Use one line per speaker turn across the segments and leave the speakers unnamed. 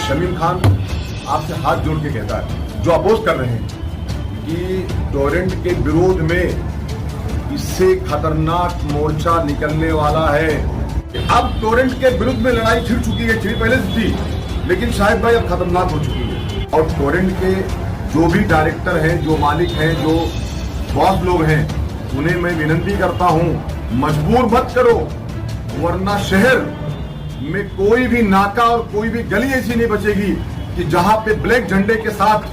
शमीम खान आपसे हाथ जोड़ के कहता है, जो अपोज कर रहे हैं कि टोरेंट के विरोध में इससे खतरनाक मोर्चा निकलने वाला है। अब टोरेंट के विरुद्ध में लड़ाई छिड़ चुकी है, छिड़ी पहले से थी, लेकिन शायद भाई अब खतरनाक हो चुकी है। और टोरेंट के जो भी डायरेक्टर हैं, जो मालिक हैं, जो बॉस लोग हैं, उन्हें मैं विनती करता हूं, मजबूर मत करो, वरना शहर में कोई भी नाका और कोई भी गली ऐसी नहीं बचेगी कि जहां पे ब्लैक झंडे के साथ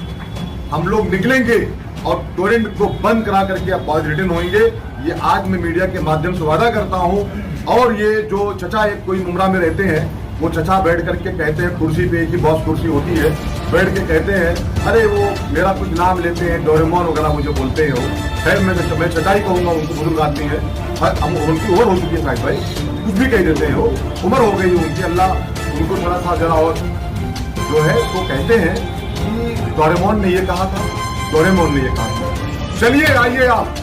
हम लोग निकलेंगे और टोरेंट को बंद करा करके अब बहुत रिटर्न होंगे। ये आज मैं मीडिया के माध्यम से वादा करता हूं। और ये जो चचा एक कोई मुमरा में रहते हैं, वो चचा बैठ करके कहते हैं, कुर्सी पे एक ही बॉस कुर्सी होती है, बैठ के कहते हैं, अरे वो मेरा कुछ नाम लेते हैं, डोरेमोन वगैरह मुझे बोलते हैं। वो खैर मैं चचा ही कहूंगा, उनको बुजुर्ग आदमी है, उनकी उम्र हो चुकी है शायद भाई, कुछ भी कह देते हैं, वो उम्र हो गई उनकी, अल्लाह उनको थोड़ा सा जरा और जो है वो कहते हैं कि डोरेमोन ने ये कहा था, डोरेमोन ने ये कहा था। चलिए आइए आप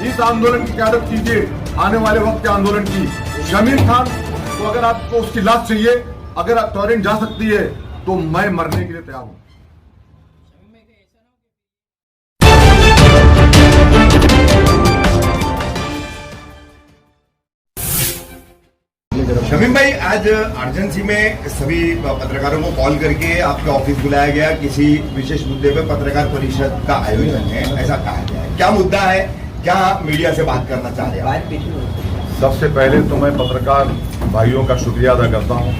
इस आंदोलन की क़यादत कीजिए, आने वाले वक्त के आंदोलन की। शमीम खान तो अगर आपको उसकी लाश चाहिए, अगर आप टोरेंट जा सकती है तो मैं मरने के लिए तैयार हूं।
शमीम भाई, आज अर्जेंसी में सभी पत्रकारों को कॉल करके आपके ऑफिस बुलाया गया, किसी विशेष मुद्दे पे पत्रकार परिषद का आयोजन है, ऐसा कहा गया है। क्या मुद्दा है, क्या मीडिया से बात करना चाह रहे हैं?
सबसे पहले तो मैं पत्रकार भाइयों का शुक्रिया अदा करता हूं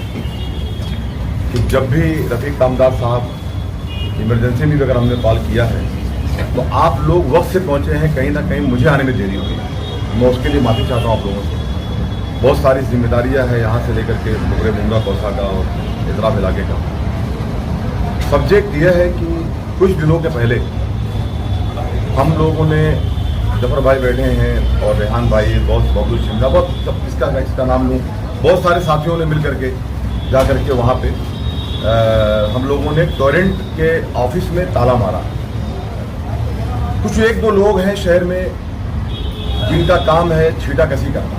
कि जब भी रफीक तामदार साहब इमरजेंसी में अगर हमने कॉल किया है तो आप लोग वक्त से पहुंचे हैं। कहीं ना कहीं मुझे आने में देरी हुई, मैं उसके लिए माफी चाहता हूं आप लोगों से। बहुत सारी जिम्मेदारियां हैं यहाँ से लेकर के मुगरे मुंगा कौसा का और इतराफ इलाके का। सब्जेक्ट यह है कि कुछ दिनों के पहले हम लोगों ने, जफर भाई बैठे हैं और रेहान भाई, बहुत बबलू शिमला, बहुत इसका नाम लूँ, बहुत सारे साथियों ने मिल करके जा करके वहाँ पे हम लोगों ने टोरेंट के ऑफिस में ताला मारा। कुछ एक दो लोग हैं शहर में जिनका काम है छीटाकशी करना,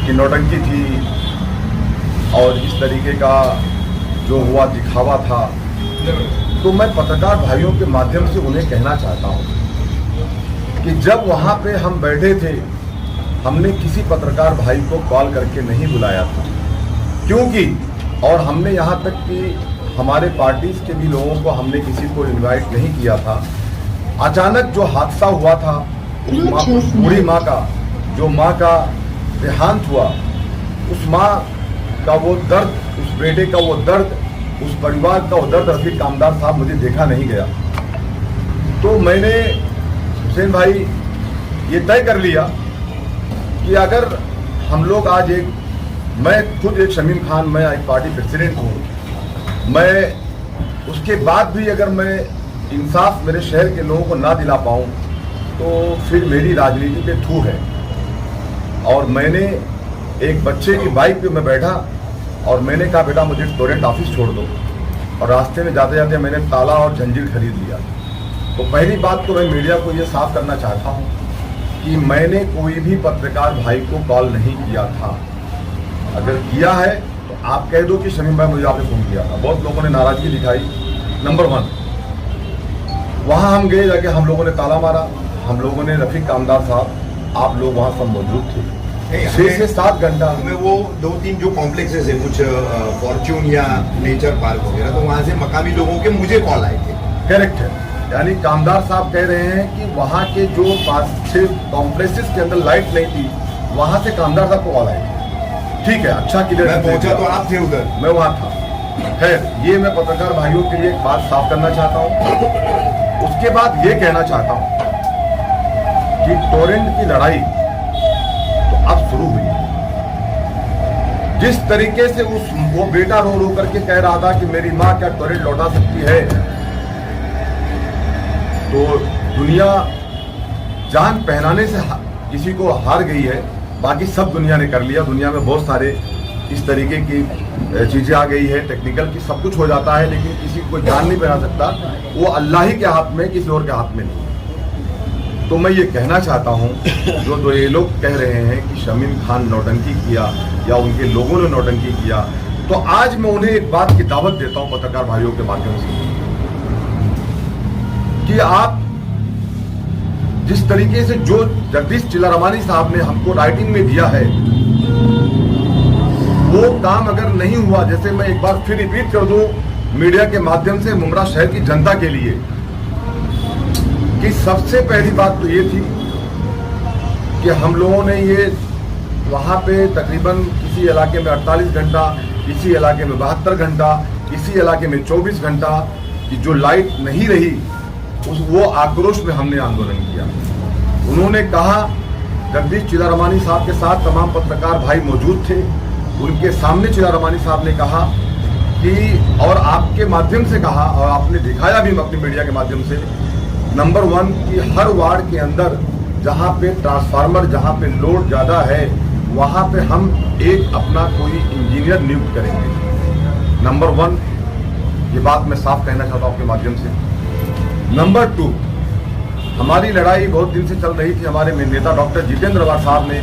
कि नौटंकी थी और इस तरीके का जो हुआ दिखावा था। तो मैं पत्रकार भाइयों के माध्यम से उन्हें कहना चाहता हूँ कि जब वहाँ पे हम बैठे थे, हमने किसी पत्रकार भाई को कॉल करके नहीं बुलाया था, क्योंकि और हमने यहाँ तक कि हमारे पार्टीज के भी लोगों को हमने किसी को इनवाइट नहीं किया था। अचानक जो हादसा हुआ था, उस बूढ़ी माँ का, जो माँ का देहांत हुआ, उस माँ का वो दर्द, उस बेटे का वो दर्द, उस परिवार का वो दर्द रफीक तामदार साहब मुझे देखा नहीं गया। तो मैंने हुसैन भाई ये तय कर लिया कि अगर हम लोग आज एक, मैं खुद एक शमीम खान, मैं एक पार्टी प्रेसिडेंट हूँ, मैं उसके बाद भी अगर मैं इंसाफ मेरे शहर के लोगों को ना दिला पाऊँ तो फिर मेरी राजनीति पे थू है। और मैंने एक बच्चे की बाइक पे मैं बैठा और मैंने कहा, बेटा मुझे टोरेंट ऑफिस छोड़ दो, और रास्ते में जाते जाते मैंने ताला और जंजीर खरीद लिया। तो पहली बात तो मैं मीडिया को ये साफ करना चाहता हूँ कि मैंने कोई भी पत्रकार भाई को कॉल नहीं किया था। अगर किया है तो आप कह दो कि शमीम भाई मुझे आपने फोन किया था। बहुत लोगों ने नाराजगी दिखाई। नंबर 1, वहाँ हम गए, जाके हम लोगों ने ताला मारा, हम लोगों ने रफीक तामदार साहब, आप लोग वहाँ सब मौजूद थे, 6 से 7 घंटा
में वो 2-3 जो कॉम्प्लेक्सेस है, कुछ फॉर्च्यून या नेचर पार्क वगैरह, तो वहाँ से मकामी लोगों के मुझे कॉल आए थे।
करेक्ट है, यानी कामदार साहब कह रहे हैं कि वहाँ के जो 5-6 कॉम्प्लेक्सेस के अंदर लाइट नहीं थी, वहाँ से कामदार साहब को कॉल आए। ठीक है, अच्छा क्लियर।
मैं पहुंचा तो आप थे उधर?
मैं वहाँ था। खैर, ये मैं पत्रकार भाइयों के लिए एक बात साफ करना चाहता हूँ। उसके बाद ये कहना चाहता हूँ कि टोरेंट की लड़ाई तो अब शुरू हुई। जिस तरीके से वो बेटा रो रो करके कह रहा था कि मेरी माँ क्या टोरेंट लौटा सकती है, तो दुनिया जान पहनाने से किसी को हार गई है, बाकी सब दुनिया ने कर लिया। दुनिया में बहुत सारे इस तरीके की चीजें आ गई है, टेक्निकल की, सब कुछ हो जाता है, लेकिन किसी को जान नहीं पहना सकता। वो अल्लाह ही के हाथ में, किसी और के हाथ में नहीं। तो मैं ये कहना चाहता हूँ, जो ये लोग कह रहे हैं कि शमीम खान नौटंकी किया या उनके लोगों ने नौटंकी किया, तो आज मैं उन्हें एक बात की दावत देता हूं पत्रकार भाइयों के माध्यम से कि आप जिस तरीके से जो जगदीश चिल्लारामानी साहब ने हमको राइटिंग में दिया है वो काम अगर नहीं हुआ, जैसे मैं एक बार फिर रिपीट कर दूं मीडिया के माध्यम से मुमरा शहर की जनता के लिए कि सबसे पहली बात तो ये थी कि हम लोगों ने ये वहां पे तकरीबन किसी इलाके में 48 घंटा, किसी इलाके में 72 घंटा, किसी इलाके में 24 घंटा की जो लाइट नहीं रही वो आक्रोश में हमने आंदोलन किया। उन्होंने कहा, जगदीश चिल्लारामानी साहब के साथ तमाम पत्रकार भाई मौजूद थे, उनके सामने चिल्लारामानी साहब ने कहा कि, और आपके माध्यम से कहा और आपने दिखाया भी अपनी मीडिया के माध्यम से, नंबर 1 कि हर वार्ड के अंदर जहां पे ट्रांसफार्मर, जहां पे लोड ज्यादा है, वहां पे हम एक अपना कोई इंजीनियर नियुक्त करेंगे। नंबर 1 ये बात मैं साफ कहना चाहता हूं आपके माध्यम से। नंबर 2, हमारी लड़ाई बहुत दिन से चल रही थी। हमारे नेता डॉक्टर जितेंद्र अवार साहब ने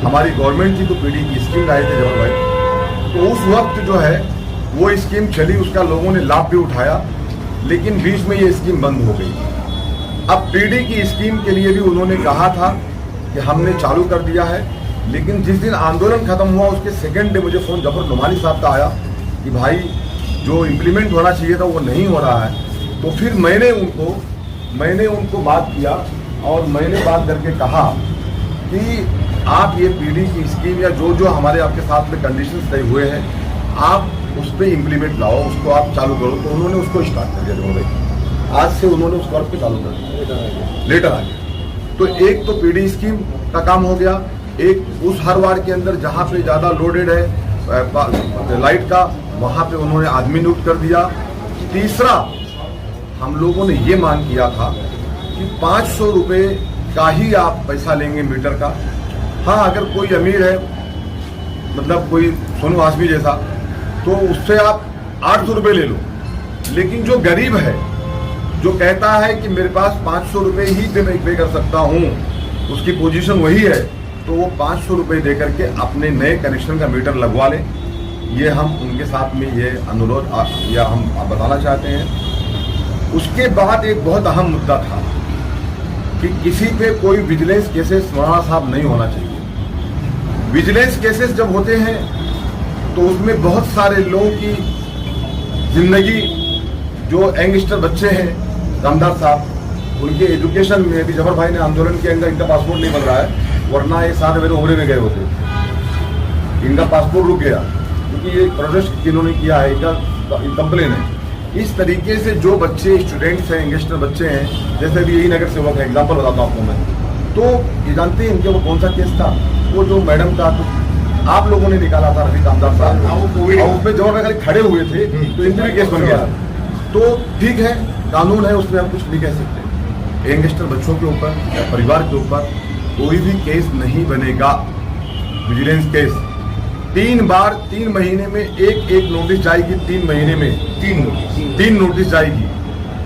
हमारी गवर्नमेंट की तो पीडी की स्कीम लाए थे जबर भाई, तो उस वक्त जो है वो स्कीम चली, उसका लोगों ने लाभ भी उठाया, लेकिन बीच में ये स्कीम बंद हो गई। अब पीडी की स्कीम के लिए भी उन्होंने कहा था कि हमने चालू कर दिया है, लेकिन जिस दिन आंदोलन खत्म हुआ उसके सेकंड डे मुझे फोन जफर नुमानी साहब का आया कि भाई जो इम्प्लीमेंट होना चाहिए था वो नहीं हो रहा है। तो फिर मैंने उनको बात किया और मैंने बात करके कहा कि आप ये पीडी की स्कीम या जो जो हमारे आपके साथ में कंडीशंस तय हुए हैं आप उस पर इम्प्लीमेंट लाओ, उसको आप चालू करो। तो उन्होंने उसको स्टार्ट कर दिया जब भाई, आज से उन्होंने उस वर्क पे चालू कर दिया, लेटर आ गया। तो एक तो पीडी स्कीम का काम हो गया, एक उस हर वार्ड के अंदर जहाँ पे ज्यादा लोडेड है लाइट का, वहां पे उन्होंने आदमी नियुक्त कर दिया। तीसरा, हम लोगों ने ये मांग किया था कि 500 रुपए का ही आप पैसा लेंगे मीटर का। हाँ, अगर कोई अमीर है, मतलब कोई सोनू आजमी जैसा, तो उससे आप 800 रुपए ले लो, लेकिन जो गरीब है, जो कहता है कि मेरे पास 500 रुपए ही पे कर सकता हूँ, उसकी पोजीशन वही है, तो वो 500 रुपए दे करके अपने नए कनेक्शन का मीटर लगवा ले। ये हम उनके साथ में ये अनुरोध या हम बताना चाहते हैं। उसके बाद एक बहुत अहम मुद्दा था कि किसी पे कोई विजिलेंस केसेस मौलाना साहब नहीं होना चाहिए। विजिलेंस केसेस जब होते हैं तो उसमें बहुत सारे लोगों की जिंदगी, जो यंगस्टर बच्चे हैं, रामदास साहब, उनके एजुकेशन में भी जफर भाई ने आंदोलन के अंदर इनका पासपोर्ट नहीं बन रहा है, वरना ये 7 मेरे उम्र में गए होते, इनका पासपोर्ट रुक गया क्योंकि ये प्रोटेस्ट इन्होंने किया है, इनका कंप्लेन है। इस तरीके से जो बच्चे स्टूडेंट्स हैं, यंगस्टर बच्चे हैं, जैसे भी यही नगर सेवक है, एग्जाम्पल बताता हूँ आपको मैं, तो ये जानते हैं इनके वो कौन सा केस था, वो जो मैडम का तो आप लोगों ने निकाला था, रफीक आमदार साहब, और उसमें जब खाली खड़े हुए थे तो इनके भी केस बन गया। तो ठीक है, कानून है, उसमें हम कुछ नहीं कह सकते। यंगस्टर बच्चों के ऊपर या परिवार के ऊपर कोई भी केस नहीं बनेगा, विजिलेंस केस। 3 बार 3 महीने में एक नोटिस जाएगी, 3 महीने में 3 नोटिस जाएगी।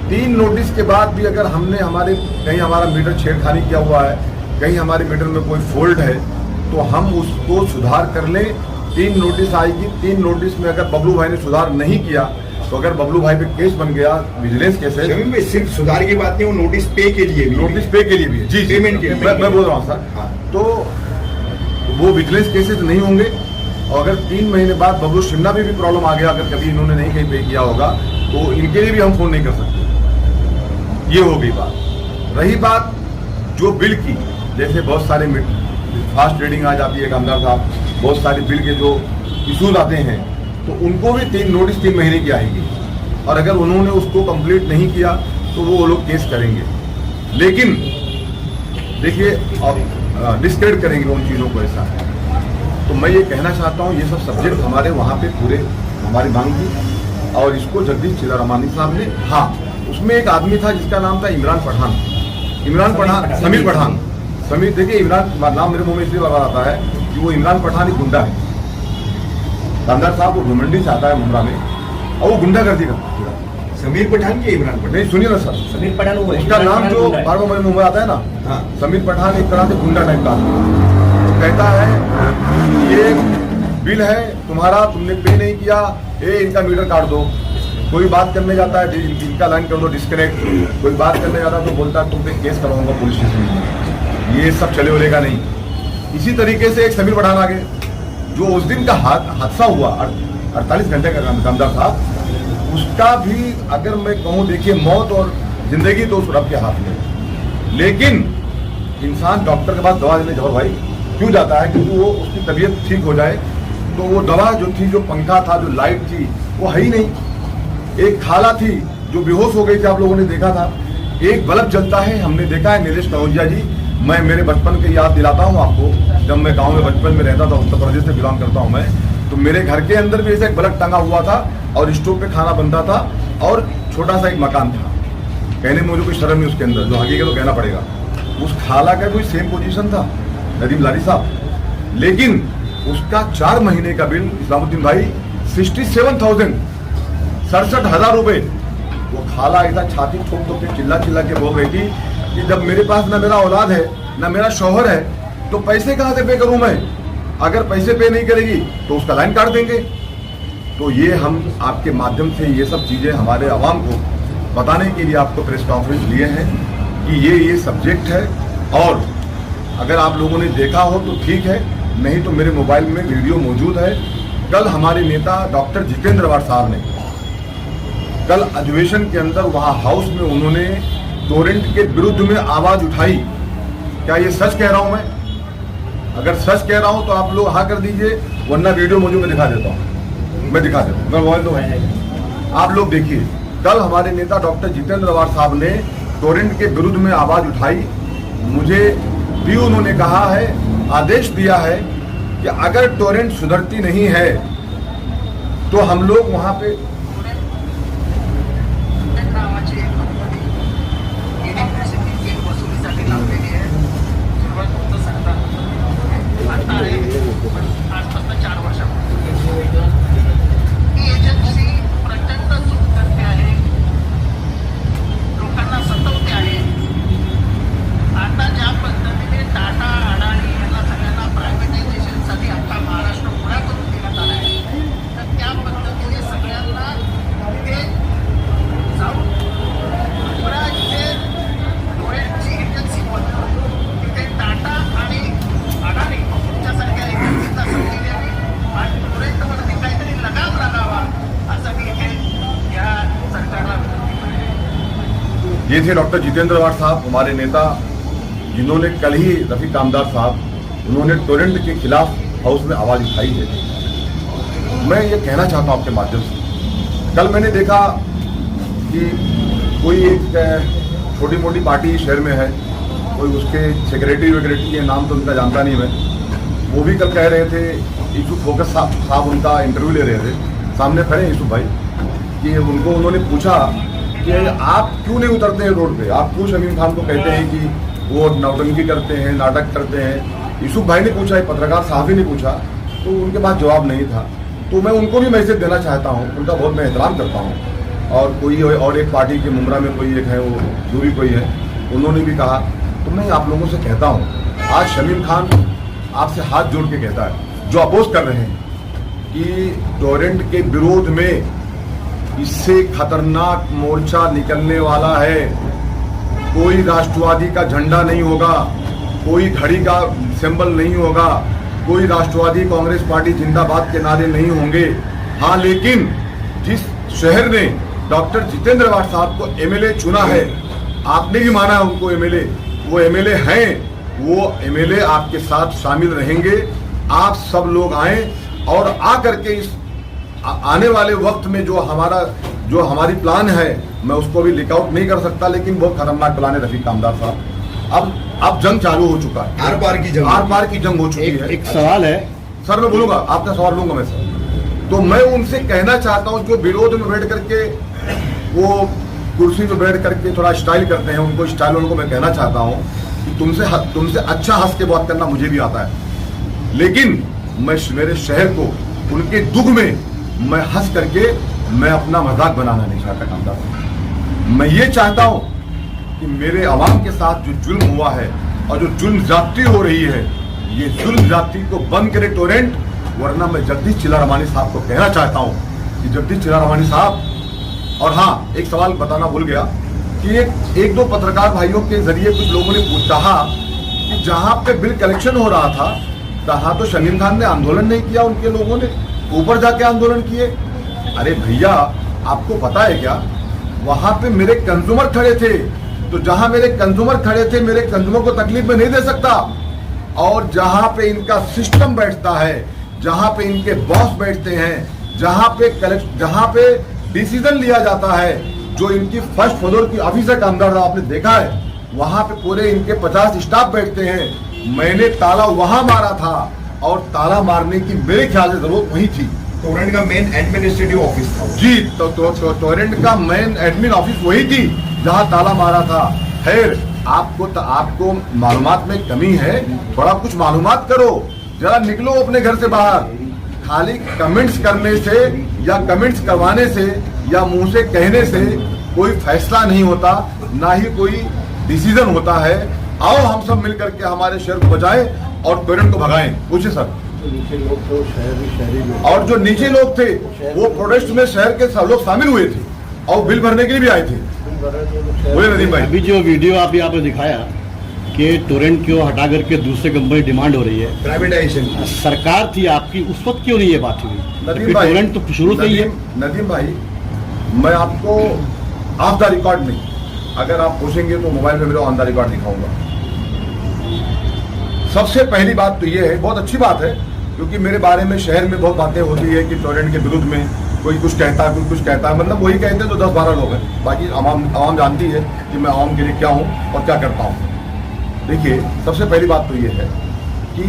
3 नोटिस के बाद भी अगर हमने कहीं हमारा मीटर छेड़खानी किया हुआ है, कहीं हमारे मीटर में कोई फॉल्ट है, तो हम उसको सुधार कर लें। 3 नोटिस आएगी, 3 नोटिस में अगर बबलू भाई ने सुधार नहीं किया, तो अगर बबलू भाई पे केस बन गया, विजिलेंस केस है।
सिर्फ सुधार की बात नहीं, वो नोटिस पे के लिए भी,
नोटिस पे के लिए भी है जी,
पेमेंट के लिए
मैं बोल रहा हूँ सर। हाँ। तो वो विजिलेंस केसेस नहीं होंगे, और अगर 3 महीने बाद बबलू शिमला में भी प्रॉब्लम आ गया, अगर कभी इन्होंने नहीं कहीं पे किया होगा, तो इनके लिए भी हम फोन नहीं कर सकते। ये हो गई बात। रही बात जो बिल की, जैसे बहुत सारे फास्ट ट्रेडिंग आ जाती है कामदार साहब, बहुत सारे बिल के जो इशूज आते हैं, तो उनको भी 3 नोटिस 3 महीने की आएगी, और अगर उन्होंने उसको कंप्लीट नहीं किया तो वो लोग केस करेंगे। लेकिन देखिए, अब डिस्क्रेडिट करेंगे उन चीज़ों को। ऐसा तो मैं ये कहना चाहता हूँ, ये सब सब्जेक्ट हमारे वहाँ पे पूरे हमारी मांग थी, और इसको जगदीश चिल्लारामानी साहब ने, हाँ, उसमें एक आदमी था जिसका नाम था इमरान पठान, समीर पठान। समीर, देखिए इमरान नाम मेरे मुंह में इसलिए बार आता है कि वो इमरान पठान एक गुंडा है। कामदार साहब को घुमंडी चाहता है मुमरा में, और वो गुंडागर्दी करता है।
समीर पठान की इमरान पठान?
नहीं, सुनिए ना सर,
समीर पठान
उसका नाम जो बार बार मेरे मुंह में आता है ना, हाँ, समीर पठान एक तरह से गुंडा टाइप का कहता है। ये बिल है तुमने पे नहीं किया, इनका मीटर काट दो। कोई बात करने जाता है इनका लाइन कर दो डिस्कनेक्ट, कोई बात करने जाता है तो बोलता है तुम पे केस करवाऊंगा पुलिस स्टेशन में। ये सब चले बोलेगा नहीं। इसी तरीके से एक समीर पठान आगे, जो उस दिन का हादसा हुआ 48 घंटे का कामदार साहब, उसका भी अगर मैं कहूँ, देखिए मौत और जिंदगी तो उस रब के हाथ में। लेकिन इंसान डॉक्टर के पास दवा देने जवाब भाई क्यों जाता है? क्योंकि वो उसकी तबीयत ठीक हो जाए। तो वो दवा जो थी, जो पंखा था, जो लाइट थी, वो है ही नहीं। एक खाला थी जो बेहोश हो गई थी, आप लोगों ने देखा था। एक बल्ब जलता है, हमने देखा है। नीलेश कनौजिया जी, मैं मेरे बचपन की याद दिलाता हूँ आपको। जब मैं गांव में बचपन में रहता था, उत्तर प्रदेश से बिलोंग करता हूँ मैं, तो मेरे घर के अंदर भी ऐसा एक बल्ब टंगा हुआ था और स्टोव पे खाना बनता था और छोटा सा एक मकान था। कहने में मुझे कोई शर्म नहीं उसके अंदर, जो हकीकत तो कहना पड़ेगा। उस खाला का कोई सेम पोजीशन था नदीम लारी साहब, लेकिन उसका 4 महीने का बिल इस्लामुद्दीन भाई 67,000 रुपए। वो खाला ऐसा छाती ठोक ठोक के चिल्ला चिल्ला के बोल रही थी कि जब मेरे पास ना मेरा औलाद है ना मेरा शौहर है तो पैसे कहाँ से पे करूं मैं? अगर पैसे पे नहीं करेगी तो उसका लाइन काट देंगे। तो ये हम आपके माध्यम से ये सब चीजें हमारे आवाम को बताने के लिए आपको प्रेस कॉन्फ्रेंस लिए हैं कि ये सब्जेक्ट है। और अगर आप लोगों ने देखा हो तो ठीक है, नहीं तो मेरे मोबाइल में वीडियो मौजूद है। कल हमारे नेता डॉक्टर जितेंद्र अवार्ड साहब ने कल अधिवेशन के अंदर वहां हाउस में उन्होंने टोरेंट के विरुद्ध में आवाज उठाई। क्या ये सच कह रहा हूं मैं? अगर सच कह रहा हूं तो आप लोग हाँ कर दीजिए, वरना वीडियो मुझे मैं दिखा देता हूं। मैं दिखा देता हूं, मैं मोबाइल तो है, आप लोग देखिए। कल हमारे नेता डॉक्टर जितेंद्र अवार्ड साहब ने टोरेंट के विरुद्ध में आवाज उठाई। मुझे भी उन्होंने कहा है, आदेश दिया है कि अगर टोरेंट सुधरती नहीं है तो हम लोग वहां पे ये थे डॉक्टर जितेंद्र अवार्ड साहब, हमारे नेता, जिन्होंने कल ही रफीक कामदार साहब उन्होंने टोरेंट के खिलाफ हाउस में आवाज उठाई है। मैं ये कहना चाहता हूं आपके माध्यम से, कल मैंने देखा कि कोई एक छोटी मोटी पार्टी शहर में है, कोई उसके सेक्रेटरी वेक्रेटरी के नाम तो उनका जानता नहीं मैं, वो भी कल कह रहे थे, यूसुफ फोकस साहब उनका इंटरव्यू ले रहे थे, सामने खड़े यूसुफ भाई, कि उनको उन्होंने पूछा कि आप क्यों नहीं उतरते हैं रोड पे? आप क्यों शमीम खान को कहते हैं कि वो नौटंकी करते हैं, नाटक करते हैं? यूसुफ भाई ने पूछा, पत्रकार साहब ही ने पूछा, तो उनके पास जवाब नहीं था। तो मैं उनको भी मैसेज देना चाहता हूँ, उनका बहुत मैं एहतराम करता हूँ। और कोई और एक पार्टी के मुमरा में कोई एक है, वो जो भी कोई है, उन्होंने भी कहा। तो मैं आप लोगों से कहता हूँ, आज शमीम खान आपसे हाथ जोड़ के कहता है, जो अपोज कर रहे हैं कि टोरेंट के विरोध में इससे खतरनाक मोर्चा निकलने वाला है। कोई राष्ट्रवादी का झंडा नहीं होगा, कोई घड़ी का सिंबल नहीं होगा, कोई राष्ट्रवादी कांग्रेस पार्टी जिंदाबाद के नारे नहीं होंगे। हाँ, लेकिन जिस शहर ने डॉक्टर जितेंद्र अवार्ड साहब को एमएलए चुना है, आपने भी माना है उनको एमएलए, वो एमएलए हैं, वो एमएलए आपके साथ शामिल रहेंगे। आप सब लोग आए और आकर के इस आने वाले वक्त में जो हमारी प्लान है, मैं उसको भी लीक आउट नहीं कर सकता, लेकिन बहुत खतरनाक प्लान है रफीक कामदार साहब। अब जंग चालू हो चुका है, आर पार की जंग हो चुकी है।
एक सवाल है
सर, मैं बोलूंगा, आपका सवाल लूंगा मैं सर। तो मैं उनसे कहना चाहता हूं, जो विरोध में बैठ करके वो कुर्सी पे बैठ करके थोड़ा स्टाइल करते हैं, उनको स्टाइल उनको मैं कहना चाहता हूं कि तुमसे अच्छा हंस के बात करना मुझे भी आता है, लेकिन मैं मेरे शहर को उनके दुख में मैं हंस करके मैं अपना मजाक बनाना नहीं चाहता कामदार। मैं ये चाहता हूं कि मेरे आवाम के साथ जो जुल्म हुआ है और जो जुल्म ज्यादती हो रही है, ये जुल्म ज्यादती को बंद करे टोरेंट, वरना मैं जगदीश चिल्लारामानी साहब को कहना चाहता हूं कि जगदीश चिल्लारामानी साहब, और हाँ एक सवाल बताना भूल गया कि एक दो पत्रकार भाइयों के जरिए कुछ लोगों ने कहा कि जहां पे बिल कलेक्शन हो रहा था तहां तो शमीम खान ने आंदोलन नहीं किया, उनके लोगों ने ऊपर जाके आंदोलन किए। अरे भैया आपको पता है क्या, वहां पे मेरे कंज्यूमर खड़े थे, तो जहां मेरे कंज्यूमर खड़े थे मेरे कंज्यूमर को तकलीफ में नहीं दे सकता। और जहां पे इनका सिस्टम बैठता है, जहां पे इनके बॉस बैठते हैं, जहां पे डिसीजन लिया जाता है, जो इनकी फर्स्ट फ्लोर की ऑफिसर का अंदर आपने देखा है, वहां पे पूरे इनके 50 स्टाफ बैठते हैं। मैंने ताला वहां मारा था और ताला मारने की मेरे ख्याल से जरूरत वही थी।
टोरेंट का मेन एडमिनिस्ट्रेटिव ऑफिस था
जी, तो टोरेंट का मेन एडमिन ऑफिस वही थी जहां ताला मारा था। खैर आपको मालूमात में कमी है, थोड़ा कुछ मालूमात करो, जरा निकलो अपने घर से बाहर। खाली कमेंट्स करने से या कमेंट्स करवाने से या मुंह से कहने से कोई फैसला नहीं होता, ना ही कोई डिसीजन होता है। आओ हम सब मिलकर के हमारे शहर को बचाएं और टोरेंट को भगाएं। पूछिए सर।
नीचे लोग तो शहरी लोग,
और जो नीचे लोग थे वो प्रोटेस्ट में शहर के सब लोग शामिल हुए थे और बिल भरने के लिए भी आए थे। बोले नदीम भाई।
अभी जो वीडियो आप यहाँ पे दिखाया कि टोरेंट को हटा करके दूसरे कंपनी डिमांड हो रही है,
प्राइवेटाइजेशन
सरकार थी आपकी, उस वक्त क्यों नहीं ये बात हुई?
नदीम भाई,
टोरेंट तो शुरू से ही है।
नदीम भाई, मैं आपको ऑफ द रिकॉर्ड नहीं, अगर आप पूछेंगे तो मोबाइल में मेरा ऑन द रिकॉर्ड दिखाऊंगा। सबसे पहली बात तो ये है, बहुत अच्छी बात है, क्योंकि मेरे बारे में शहर में बहुत बातें होती है कि टोरेंट के विरुद्ध में कोई कुछ कहता है, कोई कुछ कहता है, मतलब वही कहते हैं जो 10-12 लोग हैं, बाकी आवाम जानती है कि मैं आवाम के लिए क्या हूँ और क्या करता हूँ। देखिए, सबसे पहली बात तो ये है कि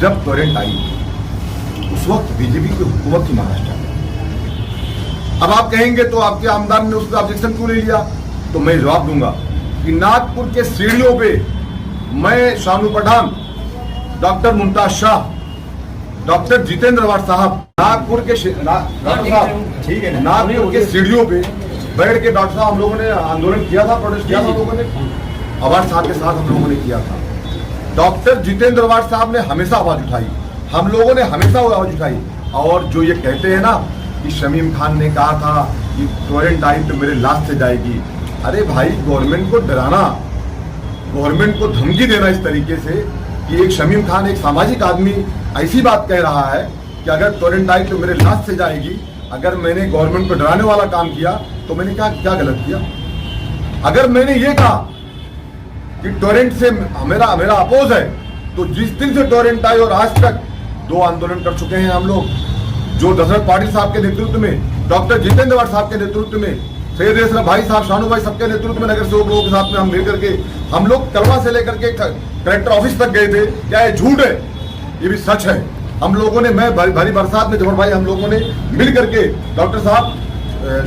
जब टोरेंट आई उस वक्त बीजेपी की हुकूमत थी महाराष्ट्र में। अब आप कहेंगे तो आपके आमदार ने उसका ऑब्जेक्शन क्यों ले लिया, तो मैं जवाब दूंगा कि नागपुर के सीढ़ियों पे मैं शानू पठान, डॉक्टर मुमताज शाह, डॉक्टर जितेंद्र वाड साहब, नागपुर के डॉक्टर साहब, ठीक है, नागपुर के सीढ़ियों पे बैठ के डॉक्टर साहब हम लोगों ने आंदोलन किया था, प्रोटेस्ट किया था, हम लोगों ने अवार्ड साहब के साथ हम लोगों ने किया था। डॉक्टर जितेंद्र वाड साहब ने हमेशा आवाज उठाई, हम लोगों ने हमेशा आवाज उठाई। और जो ये कहते हैं ना कि शमीम खान ने कहा था कि टोरेंट आई तो मेरे लाश से जाएगी, अरे भाई गवर्नमेंट को डराना, गवर्नमेंट को धमकी देना इस तरीके से कि एक शमीम खान एक सामाजिक आदमी ऐसी बात कह रहा है कि अगर टोरेंट आई तो मेरे लाश से जाएगी। अगर मैंने गवर्नमेंट को डराने वाला काम किया तो मैंने क्या गलत किया? अगर मैंने ये कहा कि टोरेंट से मेरा अपोज है, तो जिस दिन से टोरेंट आई और आज तक 2 आंदोलन कर चुके हैं हम लोग, जो दशरथ पाटिल साहब के नेतृत्व में, डॉक्टर जितेंद्र वाड साहब के नेतृत्व में, सैयद अशरफ भाई साहब, शानू भाई सबके नेतृत्व में, नगर सेवक लोगों के साथ में हम मिलकर के हम लोग कलवा से लेकर के कलेक्टर ऑफिस तक गए थे। क्या ये झूठ है? ये भी सच है। हम लोगों ने, मैं भरी बरसात में जफर भाई, हम लोगों ने मिल करके, डॉक्टर साहब,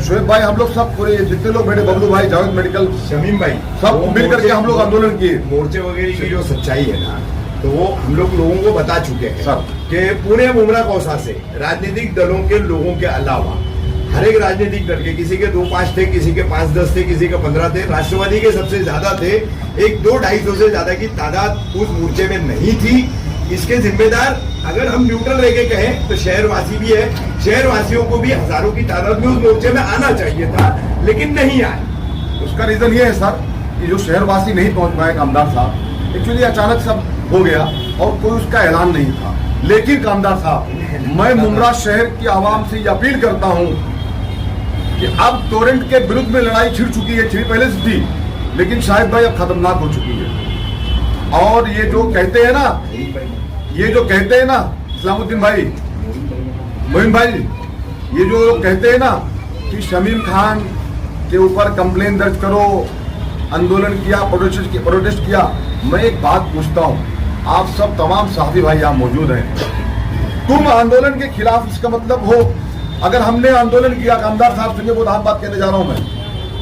शोएब भाई, हम लोग सब पूरे जितने लोग, मेरे बबलू भाई, जावेद मेडिकल,
शमीम भाई,
सब मिल करके हम लोग आंदोलन किए।
मोर्चे वगैरह की जो सच्चाई है ना, तो वो हम लोगों को बता चुके हैं
सब
कि पुणे मुमरा कौसा से राजनीतिक दलों के लोगों के अलावा हर एक राजनीतिक दल के, किसी के 2-5 थे, किसी के 5-10 थे, किसी के 15 थे, राष्ट्रवादी के सबसे ज्यादा थे, 1-2-250 से ज्यादा की तादाद उस मोर्चे में नहीं थी। इसके जिम्मेदार अगर हम न्यूट्रल रह के कहें तो शहरवासी भी है, शहरवासियों को भी हजारों की तादाद में उस मोर्चे में आना चाहिए था, लेकिन नहीं आए।
उसका रीजन ये है सर कि जो शहरवासी नहीं पहुंच पाए, कामदार साहब, एक्चुअली अचानक सब हो गया और कोई उसका ऐलान नहीं था। लेकिन कामदार साहब, मैं मुमरा शहर की आवाम से अपील करता हूं कि अब टोरेंट के विरुद्ध में लड़ाई छिड़ चुकी है, छिड़ी पहले से थी, लेकिन शायद भाई अब खतरनाक हो चुकी है। और ये जो कहते हैं ना, इस्लामुद्दीन भाई, मोहिन भाई, ये जो लोग कहते हैं ना कि शमीम खान के ऊपर कंप्लेन दर्ज करो, आंदोलन किया, प्रोटेस्ट किया, मैं एक बात पूछता हूं, आप सब तमाम साथी भाई यहाँ मौजूद हैं, तुम आंदोलन के खिलाफ, इसका मतलब हो अगर हमने आंदोलन किया, कामदार साहब सुनिए, बहुत अहम बात कहने जा रहा हूं मैं,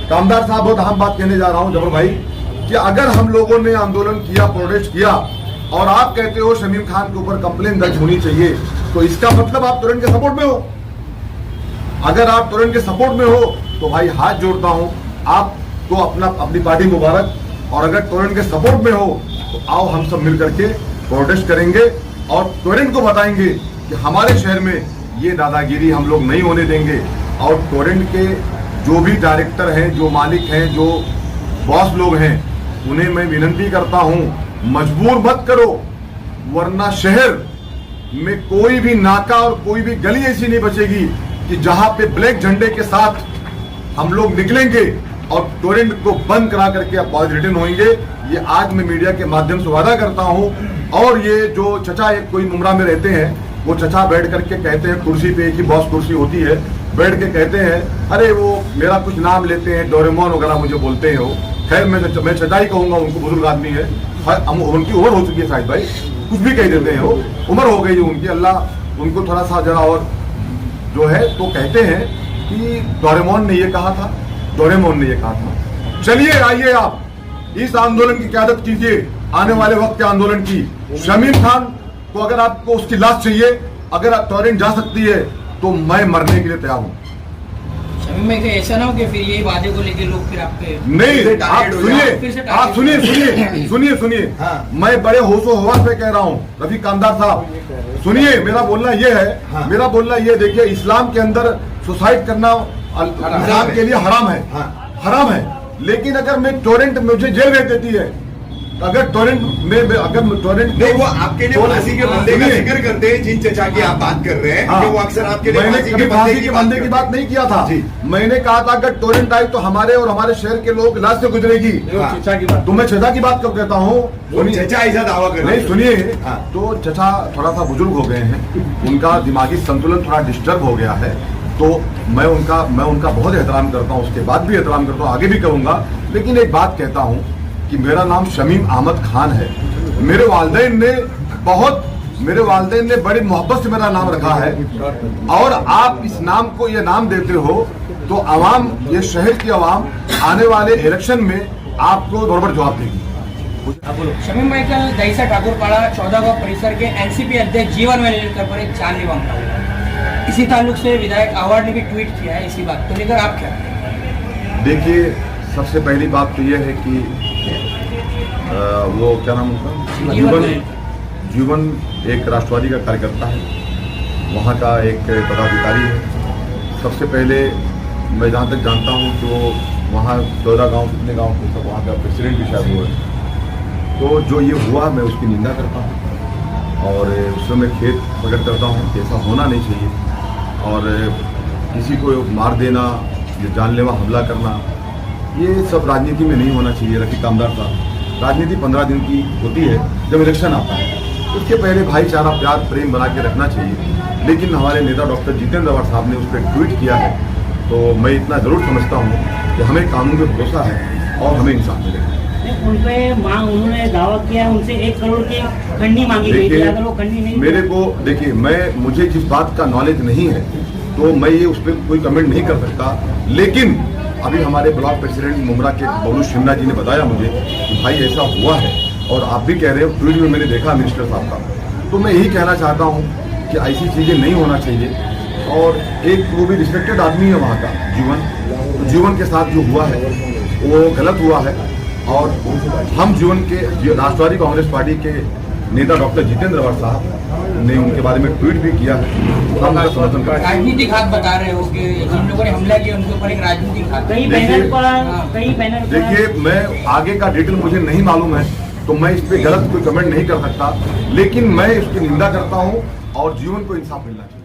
कामदार साहब बहुत अहम बात कहने जा रहा हूं जबर भाई, कि अगर हम लोगों ने आंदोलन किया, प्रोटेस्ट किया और आप कहते हो शमीम खान के ऊपर कंप्लेन दर्ज होनी चाहिए, तो इसका मतलब आप टोरेंट के सपोर्ट में हो। अगर आप टोरेंट के सपोर्ट में हो तो भाई हाथ जोड़ता हूं, आपको अपनी पार्टी मुबारक, और अगर टोरेंट के सपोर्ट में हो तो आओ हम सब मिल करके प्रोटेस्ट करेंगे और टोरेंट को बताएंगे कि हमारे शहर में ये दादागिरी हम लोग नहीं होने देंगे। और टोरेंट के जो भी डायरेक्टर हैं, जो मालिक हैं, जो बॉस लोग हैं, उन्हें मैं विनती करता हूं, मजबूर मत करो, वरना शहर में कोई भी नाका और कोई भी गली ऐसी नहीं बचेगी कि जहां पे ब्लैक झंडे के साथ हम लोग निकलेंगे और टोरेंट को बंद करा करके अब रिटर्न होंगे। ये आज मैं मीडिया के माध्यम से वादा करता हूं। और ये जो चचा एक कोई मुमरा में रहते हैं, वो चचा बैठ करके कहते हैं, कुर्सी पे एक ही बॉस कुर्सी होती है, बैठ के कहते हैं, अरे वो मेरा कुछ नाम लेते हैं, डोरेमोन वगैरह मुझे बोलते हैं। वो खैर मैं चचा ही कहूंगा, उनको बुजुर्ग आदमी है, उनकी उम्र हो चुकी है शायद भाई, कुछ भी कह देते हैं, वो उम्र हो गई है उनकी, अल्लाह उनको थोड़ा सा जरा और जो है तो कहते हैं कि डोरेमोन ने ये कहा था, डोरेमोन ने ये कहा था। चलिए आइए आप इस आंदोलन की क़यादत कीजिए, आने वाले वक्त के आंदोलन की। शमीम खान को अगर आपको उसकी लाश चाहिए, अगर टोरेंट जा सकती है तो मैं मरने के लिए तैयार हूँ।
शमीम भाई ऐसा ना हो कि फिर यही वादे को लेके लोग फिर आपके
नहीं, आप सुनिए,
हाँ।
मैं बड़े होशो हवास में कह रहा हूँ रफी कामदार साहब, सुनिए, मेरा बोलना ये है,
हाँ।
मेरा बोलना ये, देखिए इस्लाम के अंदर सुसाइड करना इस्लाम के लिए हराम है,
हाँ।
हराम है। लेकिन अगर मैं टोरेंट मुझे जेल भेज देती है, अगर टोरेंट में अगर टोरेंट
नहीं, वो आपके लिए फांसी के बंदे का जिक्र करते हैं, जिन चचा की आप बात कर रहे हैं,
हाँ,
कि वो अक्सर आपके लिए
मैंने
फांसी
कभी
के
फांसी के बंदे की
करते
बात नहीं किया था।
जी।
मैंने कहा था अगर टोरेंट आई तो हमारे और हमारे शहर के लोग लाश से गुजरेगी।
हाँ।
तो मैं चचा की बात क्यों कहता हूँ?
वो चचा ऐसा दावा कर रहे
नहीं,
हैं।
सुनिए,
हाँ।
तो चचा थोड़ा सा बुजुर्ग हो गए हैं, उनका दिमागी संतुलन थोड़ा डिस्टर्ब हो गया है, तो मैं उनका बहुत एहतराम करता हूँ, उसके बाद भी एहतराम करता हूँ, आगे भी करूंगा। लेकिन एक बात कहता हूँ कि मेरा नाम शमीम अहमद खान है। मेरे वालिदैन ने बड़ी मोहब्बत से मेरा नाम रखा है, और आप इस नाम को ये नाम देते हो तो आवाम, ये शहर की आवाम आने वाले इलेक्शन में आपको बराबर जवाब देगी।
शमीम भाई कल दहीसा ठाकुरपाड़ा 14 गांव परिसर के एनसीपी अध्यक्ष जीवन वेलकर पर एक जानलेवा हमला हुआ। इसी ताल्लुक से विधायक आवाड ने भी ट्वीट किया है, इसी बात को लेकर आप क्या?
देखिए, सबसे पहली बात तो यह है कि वो क्या नाम उनका, जीवन एक राष्ट्रवादी का कार्यकर्ता है, वहाँ का एक पदाधिकारी है। सबसे पहले मैं जहाँ तक जानता हूँ तो वहाँ 14 गांव, कितने गांव के सब वहाँ का प्रेसिडेंट भी शायद हुआ है। तो जो ये हुआ, मैं उसकी निंदा करता हूँ और उससे मैं खेद प्रकट करता हूँ कि ऐसा होना नहीं चाहिए। और किसी को मार देना, ये जानलेवा हमला करना, ये सब राजनीति में नहीं होना चाहिए। रफी कामदार साहब, राजनीति 15 दिन की होती है, जब इलेक्शन आता है उसके पहले भाईचारा, प्यार, प्रेम बना के रखना चाहिए। लेकिन हमारे नेता डॉक्टर जितेंद्र अवाड साहब ने उस पर ट्वीट किया है, तो मैं इतना जरूर समझता हूँ कि हमें कानून पे भरोसा है और हमें इंसाफ मिलेगा।
उन पे उन्होंने दावा किया, उनसे 1 करोड़ की खंडनी मांगी गई थी, अगर वो खंडनी नहीं,
मेरे को देखिए, मुझे जिस बात का नॉलेज नहीं है तो मैं ये उस पर कोई कमेंट नहीं कर सकता। लेकिन अभी हमारे ब्लॉक प्रेसिडेंट मुमरा के बबलू शिमला जी ने बताया मुझे कि भाई ऐसा हुआ है, और आप भी कह रहे हो, ट्वीट में मैंने देखा मिनिस्टर साहब का। तो मैं यही कहना चाहता हूँ कि ऐसी चीज़ें नहीं होना चाहिए। और एक वो भी रिस्पेक्टेड आदमी है वहाँ का जीवन, तो जीवन के साथ जो हुआ है वो गलत हुआ है। और हम जीवन के राष्ट्रवादी कांग्रेस पार्टी के नेता डॉक्टर जितेंद्र अवाड साहब ने उनके बारे में ट्वीट भी किया है, हम उनका समर्थन करते हैं।
राजनीतिक हाथ बता रहे हो कि जिन लोगों ने हमला किया उनके ऊपर एक राजनीतिक हाथ।
कई बैनर पर
देखिए, मैं आगे का डिटेल मुझे नहीं मालूम है, तो मैं इस पे गलत कोई कमेंट नहीं कर सकता। लेकिन मैं इसकी निंदा करता हूँ और जीवन को इंसाफ मिलना चाहिए।